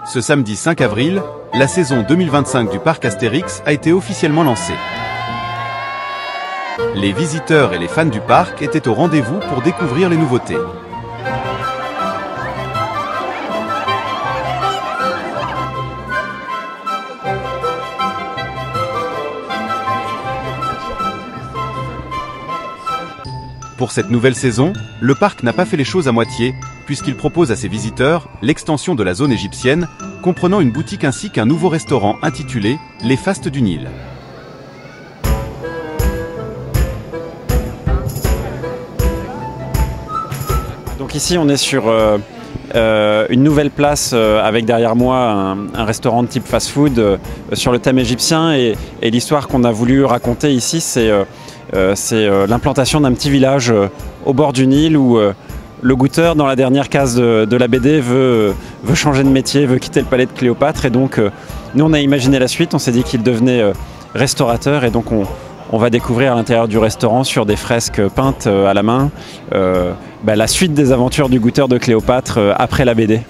Ce samedi 5 avril, la saison 2025 du parc Astérix a été officiellement lancée. Les visiteurs et les fans du parc étaient au rendez-vous pour découvrir les nouveautés. Pour cette nouvelle saison, le parc n'a pas fait les choses à moitié, puisqu'il propose à ses visiteurs l'extension de la zone égyptienne, comprenant une boutique ainsi qu'un nouveau restaurant intitulé « Les Fastes du Nil ». Donc ici on est sur une nouvelle place avec derrière moi un restaurant de type fast-food sur le thème égyptien et l'histoire qu'on a voulu raconter ici c'est l'implantation d'un petit village au bord du Nil où le goûteur dans la dernière case de la BD veut changer de métier, veut quitter le palais de Cléopâtre et donc nous on a imaginé la suite, on s'est dit qu'il devenait restaurateur et donc on va découvrir à l'intérieur du restaurant sur des fresques peintes à la main la suite des aventures du goûteur de Cléopâtre après la BD.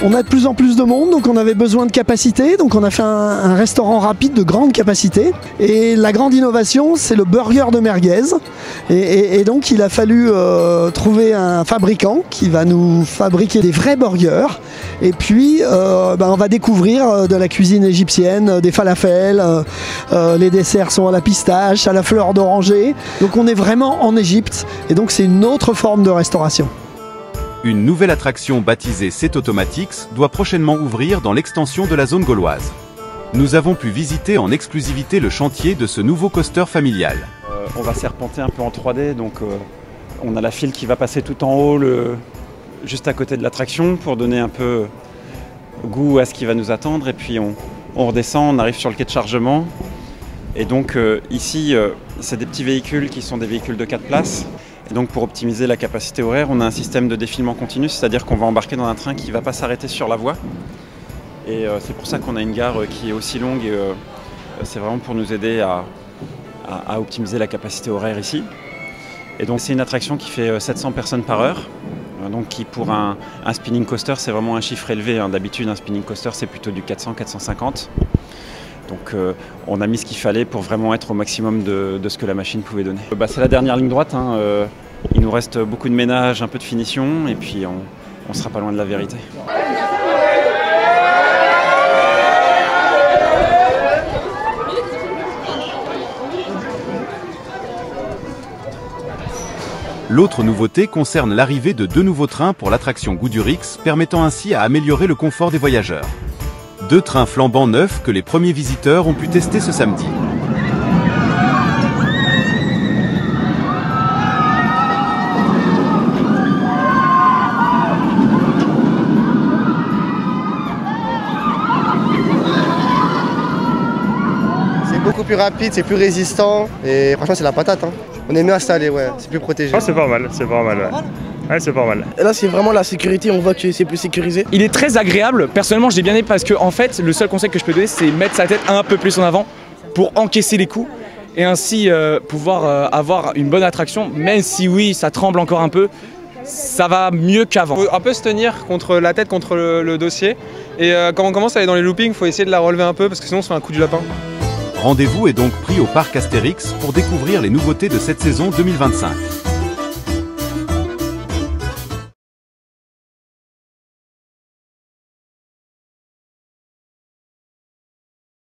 On a de plus en plus de monde, donc on avait besoin de capacité, donc on a fait un restaurant rapide de grande capacité. Et la grande innovation, c'est le burger de merguez. Et donc il a fallu trouver un fabricant qui va nous fabriquer des vrais burgers. Et puis on va découvrir de la cuisine égyptienne, des falafels, les desserts sont à la pistache, à la fleur d'oranger. Donc on est vraiment en Égypte, et donc c'est une autre forme de restauration. Une nouvelle attraction baptisée Set Automatics doit prochainement ouvrir dans l'extension de la zone gauloise. Nous avons pu visiter en exclusivité le chantier de ce nouveau coaster familial. On va serpenter un peu en 3D, donc on a la file qui va passer tout en haut, juste à côté de l'attraction, pour donner un peu goût à ce qui va nous attendre. Et puis on redescend, on arrive sur le quai de chargement. Et donc ici, c'est des petits véhicules qui sont des véhicules de 4 places. Et donc pour optimiser la capacité horaire, on a un système de défilement continu, c'est-à-dire qu'on va embarquer dans un train qui ne va pas s'arrêter sur la voie. Et c'est pour ça qu'on a une gare qui est aussi longue et c'est vraiment pour nous aider à optimiser la capacité horaire ici. Et donc c'est une attraction qui fait 700 personnes par heure, donc qui pour un spinning coaster c'est vraiment un chiffre élevé. D'habitude un spinning coaster c'est plutôt du 400-450. Donc on a mis ce qu'il fallait pour vraiment être au maximum de ce que la machine pouvait donner. C'est la dernière ligne droite, il nous reste beaucoup de ménage, un peu de finition et puis on sera pas loin de la vérité. L'autre nouveauté concerne l'arrivée de 2 nouveaux trains pour l'attraction Goudurix, permettant ainsi à améliorer le confort des voyageurs. 2 trains flambants neufs que les premiers visiteurs ont pu tester ce samedi. C'est beaucoup plus rapide, c'est plus résistant et franchement c'est la patate. On est mieux installé, ouais, c'est plus protégé. Oh, c'est pas mal, c'est pas mal, ouais. Ouais, c'est pas mal. Et là, c'est vraiment la sécurité, on voit que c'est plus sécurisé. Il est très agréable, personnellement je l'ai bien aimé parce que en fait, le seul conseil que je peux donner, c'est mettre sa tête un peu plus en avant pour encaisser les coups et ainsi pouvoir avoir une bonne attraction, même si oui, ça tremble encore un peu, ça va mieux qu'avant. Il faut un peu se tenir contre la tête contre le dossier et quand on commence à aller dans les loopings, il faut essayer de la relever un peu parce que sinon on se fait un coup du lapin. Rendez-vous est donc pris au parc Astérix pour découvrir les nouveautés de cette saison 2025.